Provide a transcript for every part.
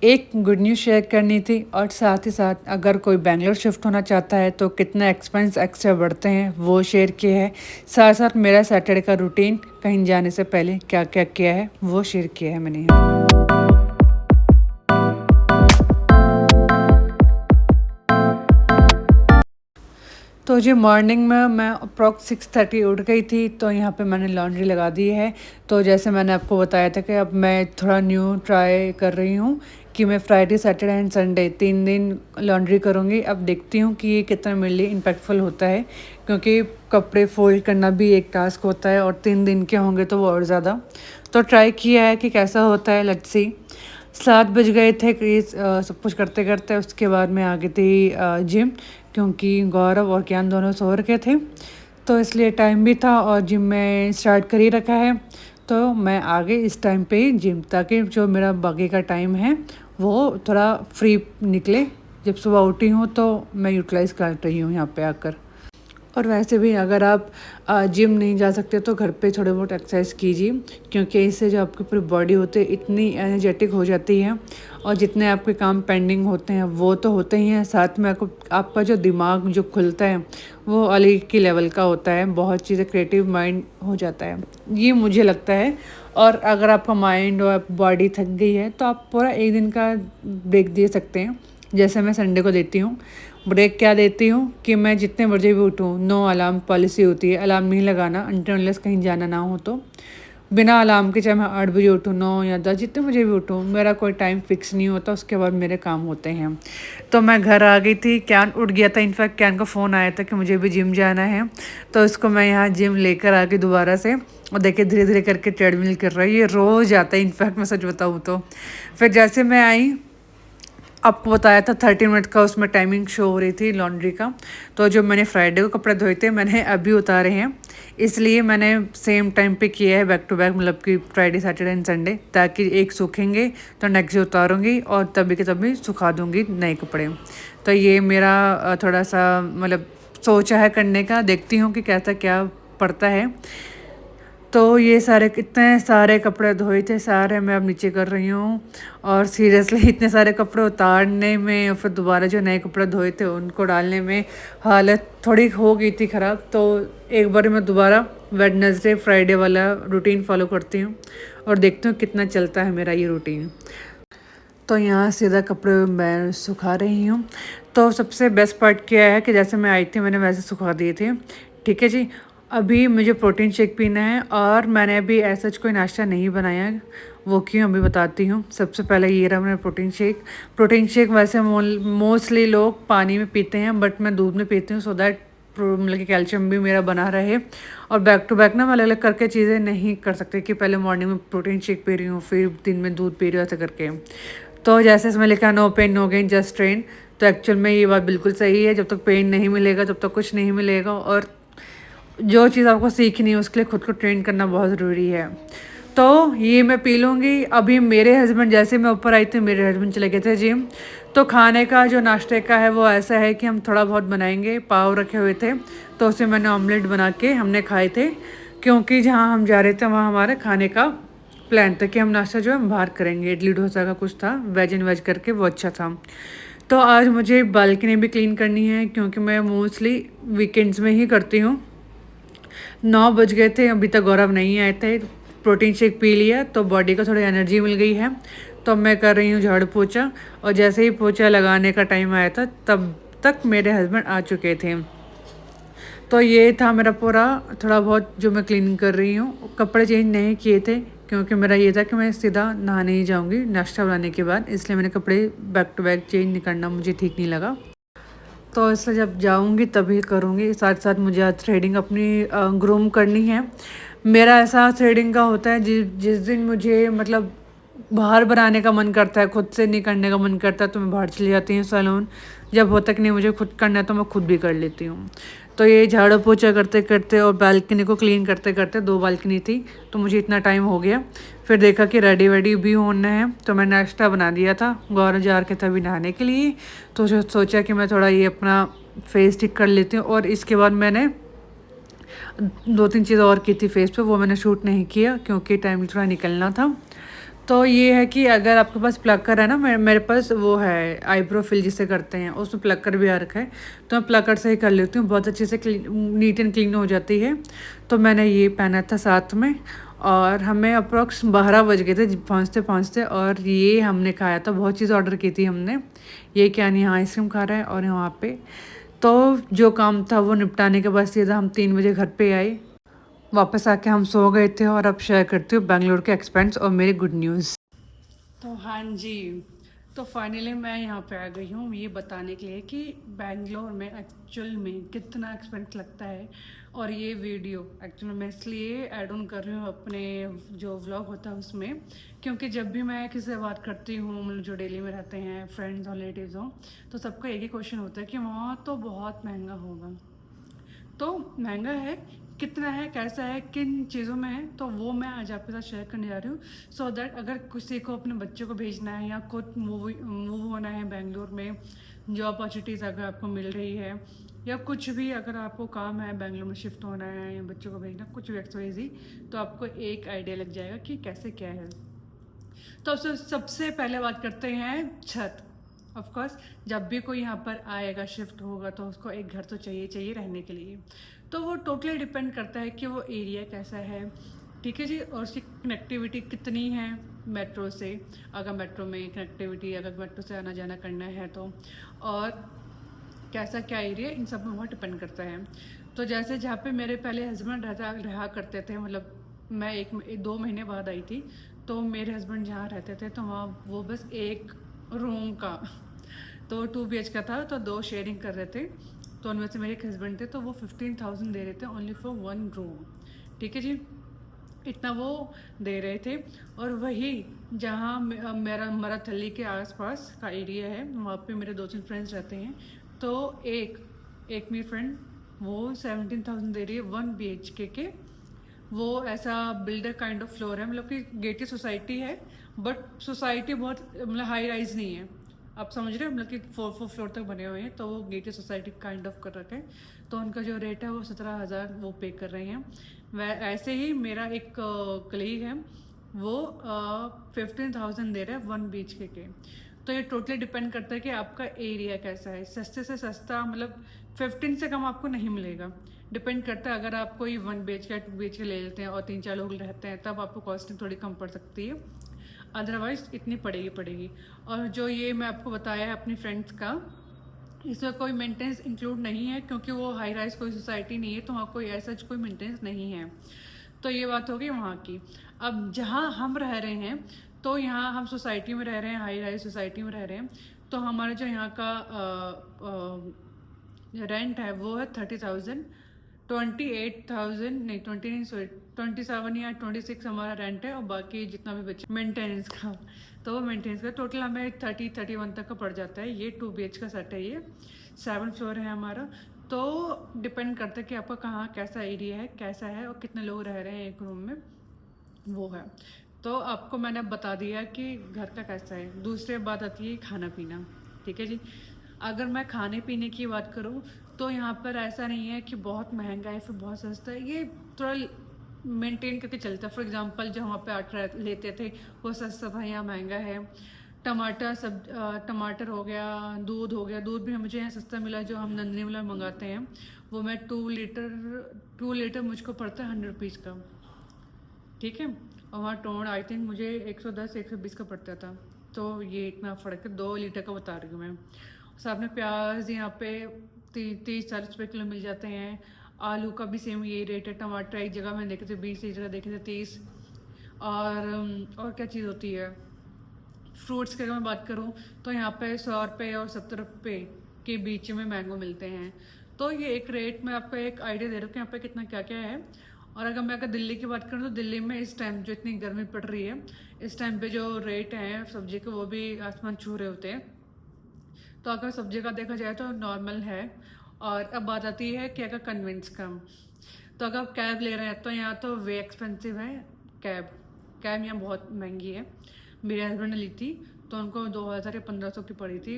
एक good news share करनी थी और साथ ही साथ अगर कोई बैंगलोर शिफ्ट होना चाहता है तो कितना एक्सपेंस एक्स्ट्रा बढ़ते हैं वो शेयर किया है। साथ साथ मेरा सैटरडे का रूटीन कहीं जाने से पहले क्या क्या किया है वो शेयर किया है मैंने यहाँ। तो जी मॉर्निंग में मैं अप्रॉक्स 6:30 उठ गई थी, तो यहाँ पे मैंने लॉन्ड्री लगा दी है। तो जैसे मैंने आपको बताया था कि अब मैं थोड़ा न्यू ट्राई कर रही हूँ कि मैं फ्राइडे सैटरडे एंड संडे 3 दिन लॉन्ड्री करूँगी। अब देखती हूँ कि ये कितना मेरे लिए इम्पैक्टफुल होता है, क्योंकि कपड़े फोल्ड करना भी एक टास्क होता है और 3 दिन के होंगे तो वो और ज़्यादा। तो ट्राई किया है कि कैसा होता है, लेट्स सी। 7 बज गए थे कि सब कुछ करते करते। उसके बाद मैं आ गई थी जिम, क्योंकि गौरव और ज्ञान दोनों सो रखे थे, तो इसलिए टाइम भी था और जिम में स्टार्ट कर ही रखा है। तो मैं आ गई इस टाइम पे ही जिम, ताकि जो मेरा बाकी का टाइम है वो थोड़ा फ्री निकले। जब सुबह उठी हूँ तो मैं यूटिलाइज़ कर रही हूँ यहाँ पे आकर। और वैसे भी अगर आप जिम नहीं जा सकते तो घर पे थोड़े बहुत एक्सरसाइज कीजिए, क्योंकि इससे जो आपकी पूरी बॉडी होती है इतनी एनर्जेटिक हो जाती है। और जितने आपके काम पेंडिंग होते हैं वो तो होते ही हैं, साथ में आपका जो दिमाग जो खुलता है वो अलग की लेवल का होता है। बहुत चीज़ें क्रिएटिव माइंड हो जाता है, ये मुझे लगता है। और अगर आपका माइंड और बॉडी थक गई है तो आप पूरा एक दिन का ब्रेक दे सकते हैं, जैसे मैं संडे को देती हूँ। ब्रेक क्या देती हूँ कि मैं जितने बजे भी उठूँ, नो अलार्म पॉलिसी होती है, अलार्म नहीं लगाना अनटिल अनलेस कहीं जाना ना हो। तो बिना अलार्म के चाहे मैं 8 बजे उठूँ, 9 या 10, जितने बजे भी उठूँ, मेरा कोई टाइम फिक्स नहीं होता। उसके बाद मेरे काम होते हैं। तो मैं घर आ गई थी, कैन उठ गया था। इनफैक्ट कैन का फ़ोन आया था कि मुझे भी जिम जाना है, तो इसको मैं यहाँ जिम लेकर आ गई दोबारा से। और देखिए धीरे धीरे करके ट्रेडमिल कर रहा है, ये रोज़ आता है। इनफैक्ट मैं सच बताऊँ तो फिर जैसे मैं आई, आपको बताया था 30 मिनट का उसमें टाइमिंग शो हो रही थी लॉन्ड्री का। तो जो मैंने फ्राइडे को कपड़े धोए थे मैंने अभी उतारे हैं, इसलिए मैंने सेम टाइम पे किया है बैक टू बैक, मतलब कि फ्राइडे सैटरडे एंड संडे, ताकि एक सूखेंगे तो नेक्स्ट डे उतारूँगी और तभी के तभी सुखा दूँगी नए कपड़े। तो ये मेरा थोड़ा सा मतलब सोचा है करने का, देखती हूँ कि कैसा क्या पड़ता है। तो ये सारे इतने सारे कपड़े धोए थे, सारे मैं अब नीचे कर रही हूँ। और सीरियसली इतने सारे कपड़े उतारने में और फिर दोबारा जो नए कपड़े धोए थे उनको डालने में हालत थोड़ी हो गई थी ख़राब। तो एक बार मैं दोबारा वेडनेसडे फ्राइडे वाला रूटीन फॉलो करती हूँ और देखती हूँ कितना चलता है मेरा ये रूटीन। तो यहाँ सीधा कपड़े मैं सुखा रही हूँ। तो सबसे बेस्ट पार्ट क्या है कि जैसे मैं आई थी मैंने वैसे सुखा दिए थे, ठीक है जी। अभी मुझे प्रोटीन शेक पीना है और मैंने अभी ऐसा कोई नाश्ता नहीं बनाया है। वो क्यों अभी बताती हूँ। सबसे पहले ये रहा मेरा प्रोटीन शेक। प्रोटीन शेक वैसे मोस्टली लोग पानी में पीते हैं, बट मैं दूध में पीती हूँ, सो दैट मतलब कि कैल्शियम भी मेरा बना रहे। और बैक टू बैक ना मैं अलग अलग करके चीज़ें नहीं कर सकती कि पहले मॉर्निंग में प्रोटीन शेक पी रही हूँ फिर दिन में दूध पी रही हूँ, ऐसा करके। तो जैसे इसमें लिखा no pain no gain just train, तो एक्चुअल में ये बात बिल्कुल सही है। जब तक पेन नहीं मिलेगा तब तक कुछ नहीं मिलेगा, और जो चीज़ आपको सीखनी है उसके लिए खुद को ट्रेन करना बहुत ज़रूरी है। तो ये मैं पी लूँगी। अभी मेरे हस्बैंड, जैसे मैं ऊपर आई थी मेरे हस्बैंड चले गए थे जिम, तो खाने का जो नाश्ते का है वो ऐसा है कि हम थोड़ा बहुत बनाएंगे। पाव रखे हुए थे तो उसे मैंने ऑमलेट बना के हमने खाए थे, क्योंकि जहाँ हम जा रहे थे वहाँ हमारे खाने का प्लान था कि हम नाश्ता जो है हम बाहर करेंगे। इडली डोसा का कुछ था, वेज एंड वेज करके, वो अच्छा था। तो आज मुझे बालकनी भी क्लीन करनी है, क्योंकि मैं मोस्टली वीकेंड्स में ही करती हूँ। 9 बज गए थे, अभी तक गौरव नहीं आए थे। प्रोटीन शेक पी लिया तो बॉडी को थोड़ी एनर्जी मिल गई है। तो मैं कर रही हूँ झाड़ू पोछा, और जैसे ही पोछा लगाने का टाइम आया था तब तक मेरे हस्बैंड आ चुके थे। तो ये था मेरा पूरा थोड़ा बहुत जो मैं क्लीनिंग कर रही हूँ। कपड़े चेंज नहीं किए थे, क्योंकि मेरा ये था कि मैं सीधा नहाने ही जाऊँगी नाश्ता बनाने के बाद, इसलिए मैंने कपड़े बैक टू बैक चेंज नहीं करना मुझे ठीक नहीं लगा। तो इससे जब जाऊंगी तभी करूंगी। साथ साथ मुझे आज थ्रेडिंग अपनी ग्रूम करनी है। मेरा ऐसा थ्रेडिंग का होता है जिस दिन मुझे मतलब बाहर बनाने का मन करता है, खुद से नहीं करने का मन करता, तो मैं बाहर चली जाती हूँ सैलून। जब होता कि नहीं मुझे खुद करना है तो मैं खुद भी कर लेती हूँ। तो ये झाड़ू पोछा करते करते और बालकनी को क्लीन करते करते, 2 बालकनी थी तो मुझे इतना टाइम हो गया। फिर देखा कि रेडी वेडी भी होना है, तो मैं नाश्ता बना दिया था। गौरव जा के था अभी नहाने के लिए, तो सोचा कि मैं थोड़ा ये अपना फेस ठीक कर लेती हूँ। और इसके बाद मैंने 2-3 चीज़ और की थी फेस पे, वो मैंने शूट नहीं किया क्योंकि टाइम थोड़ा निकलना था। तो ये है कि अगर आपके पास प्लकर है ना, मेरे पास वो है आईब्रो फिल जिसे करते हैं, उसमें प्लकर भी आ रखा है, तो मैं प्लकर से ही कर लेती हूँ, बहुत अच्छे से नीट एंड क्लीन हो जाती है। तो मैंने ये पहना था साथ में, और हमें अप्रॉक्स 12 बज गए थे पहुँचते पहुँचते, और ये हमने खाया था, बहुत चीज़ ऑर्डर की थी हमने। ये क्या नहीं, यहाँ आइसक्रीम खा रहा है, और यहाँ पे तो जो काम था वो निपटाने के बाद सीधा हम 3 बजे घर पे आए। वापस आके हम सो गए थे, और अब शेयर करती हूँ बेंगलोर के एक्सपेंस और मेरी गुड न्यूज़। तो हाँ जी, तो फाइनली मैं यहाँ पे आ गई हूँ ये बताने के लिए कि बेंगलोर में एक्चुअल में कितना एक्सपेंस लगता है। और ये वीडियो एक्चुअली मैं इसलिए ऐड ऑन कर रही हूँ अपने जो व्लॉग होता है उसमें, क्योंकि जब भी मैं किसी से बात करती हूँ, मतलब जो दिल्ली में रहते हैं फ्रेंड्स और रिलेटिव्स हों, तो सबका एक ही क्वेश्चन होता है कि वहाँ तो बहुत महंगा होगा। तो महंगा है, कितना है, कैसा है, किन चीज़ों में है, तो वो मैं आज आपके साथ शेयर करने जा रही हूँ। सो दैट अगर किसी को अपने बच्चों को भेजना है, या खुद मूव होना है बेंगलोर में, जॉब अपॉर्चुनिटीज़ अगर आपको मिल रही है, या कुछ भी अगर आपको काम है बेंगलोर में शिफ्ट होना है, या बच्चों को भेजना, कुछ भी एक्सवाइजी, तो आपको एक आइडिया लग जाएगा कि कैसे क्या है। तो सबसे पहले बात करते हैं छत। ऑफ कोर्स जब भी कोई यहाँ पर आएगा, शिफ्ट होगा, तो उसको एक घर तो चाहिए चाहिए रहने के लिए। तो वो टोटली डिपेंड करता है कि वो एरिया कैसा है, ठीक है जी, और उसकी कनेक्टिविटी कितनी है मेट्रो से, अगर मेट्रो में कनेक्टिविटी, अगर मेट्रो से आना जाना करना है तो, और कैसा क्या एरिया, इन सब में बहुत डिपेंड करता है। तो जैसे जहाँ पे मेरे पहले हस्बैंड रहा करते थे, मतलब मैं 1-2 महीने बाद आई थी, तो मेरे हस्बैंड जहाँ रहते थे तो वहाँ वो बस एक रूम का, तो 2 BH का था, तो 2 शेयरिंग कर रहे थे। तो उनमें से मेरे एक हस्बैंड थे, तो वो 15,000 दे रहे थे ओनली फॉर 1 रूम, ठीक है जी, इतना वो दे रहे थे। और वही जहाँ मेरा मराथली के आसपास का एरिया है, वहाँ पे मेरे 2-3 फ्रेंड्स रहते हैं। तो एक एक मेरी फ्रेंड वो 17,000 दे रही है 1 BHK के। वो ऐसा बिल्डर काइंड ऑफ फ्लोर है, मतलब कि गेटेड सोसाइटी है, बट सोसाइटी बहुत मतलब हाई राइज नहीं है, आप समझ रहे हो, मतलब कि 4 फ्लोर तक बने हुए हैं, तो वो गेटेड सोसाइटी काइंड ऑफ कर रखे हैं। तो उनका जो रेट है वो 17,000 वो पे कर रहे हैं। वह ऐसे ही मेरा एक कलीग है, वो 15,000 दे रहा है 1 BHK के। तो ये टोटली डिपेंड करता है कि आपका एरिया कैसा है, सस्ते से सस्ता मतलब 15 से कम आपको नहीं मिलेगा। डिपेंड करता है, अगर आप कोई 1 BHK 2 BHK ले लेते हैं और 3-4 लोग रहते हैं, तब आपको कॉस्टिंग थोड़ी कम पड़ सकती है, अदरवाइज इतनी पड़ेगी। और जो ये मैं आपको बताया है अपनी फ्रेंड्स का, इसमें कोई मेंटेनेंस इंक्लूड नहीं है, क्योंकि वो हाई राइज कोई सोसाइटी नहीं है, तो वहाँ कोई ऐसा कोई मेंटेनेंस नहीं है। तो ये बात होगी वहाँ की। अब जहाँ हम रह रहे हैं, तो यहाँ हम सोसाइटी में रह रहे हैं, हाई राइज सोसाइटी में रह रहे हैं, तो हमारा जो यहाँ का रेंट है वो है 30,000। 28,000 नहीं, 20 नहीं, सॉरी 27 या 26 हमारा रेंट है, और बाकी जितना भी बचे मेंटेनेंस का, तो वो मेंटेनेंस का टोटल हमें 30-31 तक का पड़ जाता है। ये 2 BH का सेट है, ये 7 फ्लोर है हमारा। तो डिपेंड करता है कि आपका कहाँ कैसा एरिया है, कैसा है, और कितने लोग रह रहे हैं एक रूम में, वो है। तो आपको मैंने बता दिया कि घर का कैसा है। दूसरी बात आती है खाना पीना, ठीक है जी। अगर मैं खाने पीने की बात करूँ, तो यहाँ पर ऐसा नहीं है कि बहुत महंगा है फिर बहुत सस्ता है, ये थोड़ा मेंटेन करके चलता है। फॉर एग्जांपल जो वहाँ पे आटा लेते थे वो सस्ता था, यहाँ महंगा है। टमाटर हो गया, दूध हो गया, दूध भी मुझे यहाँ सस्ता मिला, जो हम नंदिनी वाला मंगाते हैं, वो मैं 2 लीटर मुझको पड़ता है 100 रुपीज़ का, ठीक है। और वहाँ टोन आई थिंक मुझे 110-120 का पड़ता था। तो ये इतना फ़र्क है, 2 लीटर का बता रही हूँ मैं। साथ में प्याज यहाँ पे 30-40 रुपये किलो मिल जाते हैं। आलू का भी सेम यही रेट है। टमाटर एक जगह मैंने देखे थे 20, एक जगह देखे थे 30। और क्या चीज़ होती है, फ्रूट्स की अगर मैं बात करूँ, तो यहाँ पे 100 रुपये और 70 रुपये के बीच में मैंगो मिलते हैं। तो ये एक रेट में आपको एक आइडिया दे रहा हूँ कि यहाँ पे कितना क्या क्या है। और अगर दिल्ली की बात करूँ, तो दिल्ली में इस टाइम जो इतनी गर्मी पड़ रही है, इस टाइम पे जो रेट हैं सब्जी के, वो भी आसमान छू रहे होते हैं। तो अगर सब्जी का देखा जाए तो नॉर्मल है। और अब बात आती है कि अगर कन्वेंस का, तो अगर कैब ले रहे हैं तो यहाँ तो वे एक्सपेंसिव है। कैब कैब यहाँ बहुत महंगी है। मेरे हस्बैंड ने ली थी, तो उनको 2,000 या 1,500 की पड़ी थी,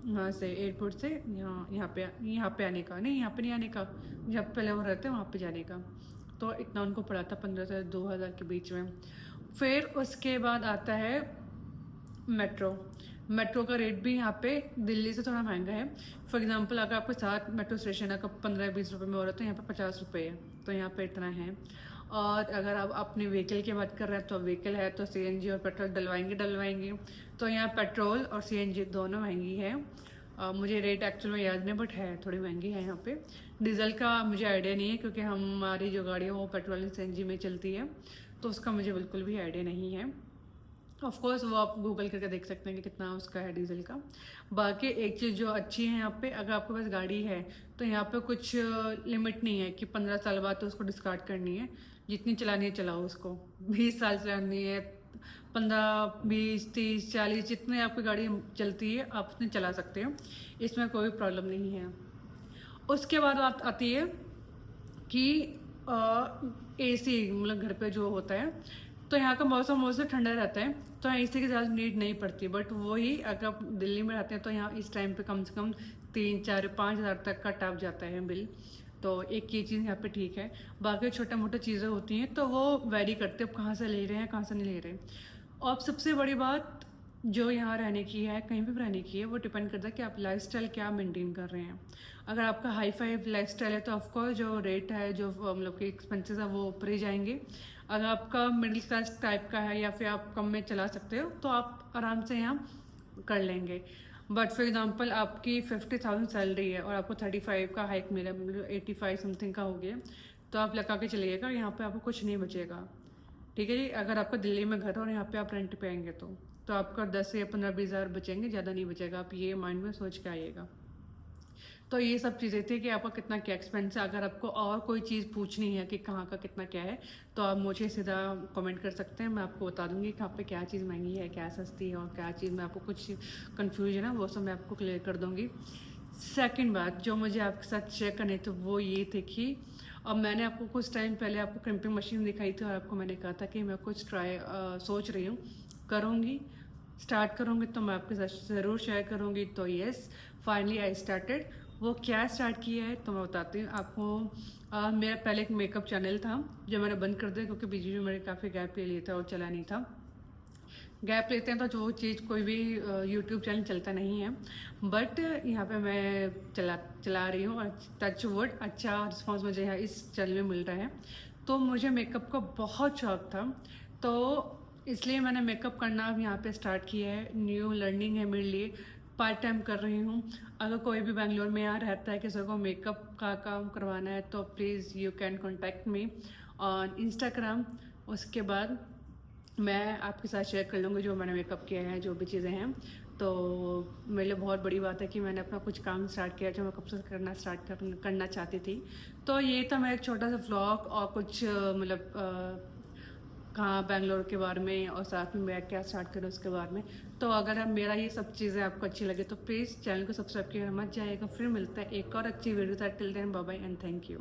वहाँ से एयरपोर्ट से यहाँ पे आने का, नहीं यहाँ पे नहीं आने का, जहाँ पहले वो रहते हैं वहाँ पे जाने का। तो इतना उनको पड़ा था 15 से 2,000 के बीच में। फिर उसके बाद आता है मेट्रो। मेट्रो का रेट भी यहाँ पे दिल्ली से थोड़ा महंगा है। फॉर एग्जांपल अगर आपके साथ मेट्रो स्टेशन अगर 15-20 रुपये में हो रहा है तो यहाँ पे 50 रुपये है, तो यहाँ पे इतना है। और अगर आप अपनी व्हीकल की बात कर रहे हैं तो व्हीकल है तो सीएनजी और पेट्रोल डलवाएंगे तो यहाँ पेट्रोल और सीएनजी दोनों महंगी है। मुझे रेट एक्चुअल में याद नहीं, बट है थोड़ी महंगी है यहाँ पे। डीजल का मुझे आइडिया नहीं है क्योंकि हमारी जो गाड़ी है वो पेट्रोल सीएनजी में चलती है, तो उसका मुझे बिल्कुल भी आइडिया नहीं है। ऑफ कोर्स वो आप गूगल करके देख सकते हैं कि कितना उसका है डीजल का। बाकी एक चीज़ जो अच्छी है यहाँ पे, अगर आपके पास गाड़ी है तो यहाँ पे कुछ लिमिट नहीं है कि 15 साल बाद तो उसको डिस्कार्ड करनी है। जितनी चलानी है चलाओ उसको, 20 साल चलानी है, 15, 20, 30, 40 जितने आपकी गाड़ी चलती है आप उतनी चला सकते हो, इसमें कोई प्रॉब्लम नहीं है। उसके बाद बात आती है कि एसी मतलब घर पे जो होता है, तो यहाँ का मौसम मोस्टली ठंडा रहता है तो यहाँ एसी की ज़्यादा नीड नहीं पड़ती। बट वही अगर आप दिल्ली में रहते हैं तो यहाँ इस टाइम पे कम से कम 3-4-5 हज़ार तक का टप जाता है बिल, तो एक ये चीज़ यहाँ पे ठीक है। बाकी छोटा मोटा चीज़ें होती हैं तो वो वेरी करते हैं, कहाँ से ले रहे हैं कहाँ से नहीं ले रहे। और सबसे बड़ी बात जो यहाँ रहने की है, कहीं भी रहने की है, वो डिपेंड करता है कि आप लाइफस्टाइल क्या मेंटेन कर रहे हैं। अगर आपका हाई फाई लाइफस्टाइल है तो ऑफकोर्स जो रेट है, जो मतलब कि एक्सपेंसेस है वो ऊपर ही जाएंगे। अगर आपका मिडिल क्लास टाइप का है या फिर आप कम में चला सकते हो तो आप आराम से यहाँ कर लेंगे। बट फॉर एग्जांपल आपकी 50,000 सैलरी है और आपको 35 का हाइक मिला, मतलब 85 समथिंग का हो गया, तो आप लगा के चलिएगा यहाँ पे आपको कुछ नहीं बचेगा। ठीक है जी। अगर आपका दिल्ली में घर और यहाँ पे आप रेंट पे आएंगे तो आपका 10 या 15-20 हज़ार बचेंगे, ज़्यादा नहीं बचेगा। आप ये माइंड में सोच के आइएगा। तो ये सब चीज़ें थी कि आपका कितना क्या एक्सपेंस है। अगर आपको और कोई चीज़ पूछनी है कि कहाँ का कितना क्या है तो आप मुझे सीधा कमेंट कर सकते हैं, मैं आपको बता दूंगी कि आप पे क्या चीज़ महंगी है, क्या सस्ती है और क्या चीज़ में आपको कुछ कन्फ्यूजन है वो सब मैं आपको क्लियर कर दूँगी। सेकंड बात जो मुझे आपके साथ शेयर करनी थी वो ये थी कि अब मैंने आपको कुछ टाइम पहले आपको क्रिम्पिंग मशीन दिखाई थी और आपको मैंने कहा था कि मैं कुछ सोच रही हूँ, करूँगी, स्टार्ट करूँगी तो मैं आपके साथ ज़रूर शेयर करूँगी। तो येस, फाइनली आई स्टार्टेड। वो क्या स्टार्ट किया है तो मैं बताती हूँ आपको। मेरा पहले एक मेकअप चैनल था जो मैंने बंद कर दिया क्योंकि बीच में मैंने काफ़ी गैप ले लिया था और चला नहीं था। गैप लेते हैं तो जो चीज़ कोई भी यूट्यूब चैनल चलता नहीं है, बट यहाँ पे मैं चला रही हूँ और टच वुड अच्छा रिस्पॉन्स मुझे यहाँ इस चैनल में मिल रहा है। तो मुझे मेकअप का बहुत शौक था तो इसलिए मैंने मेकअप करना अब यहाँ पे स्टार्ट किया है। न्यू लर्निंग है मेरे लिए, पार्ट टाइम कर रही हूँ। अगर कोई भी बेंगलोर में यहाँ रहता है किसी को मेकअप का काम करवाना है तो please you can contact me on Instagram. उसके बाद मैं आपके साथ शेयर कर लूँगी जो मैंने मेकअप किया है, जो भी चीज़ें हैं। तो मेरे लिए बहुत बड़ी बात है कि मैंने अपना कुछ काम स्टार्ट किया जो मैं कब से करना चाहती थी। तो ये था मेरा एक छोटा सा व्लॉग और कुछ मतलब कहाँ बेंगलोर के बारे में और साथ में मैं क्या स्टार्ट करूँ उसके बारे में। तो अगर मेरा ये सब चीज़ें आपको अच्छी लगे तो प्लीज़ चैनल को सब्सक्राइब किया मत जाइएगा। फिर मिलता है एक और अच्छी video. Till then bye bye and thank you.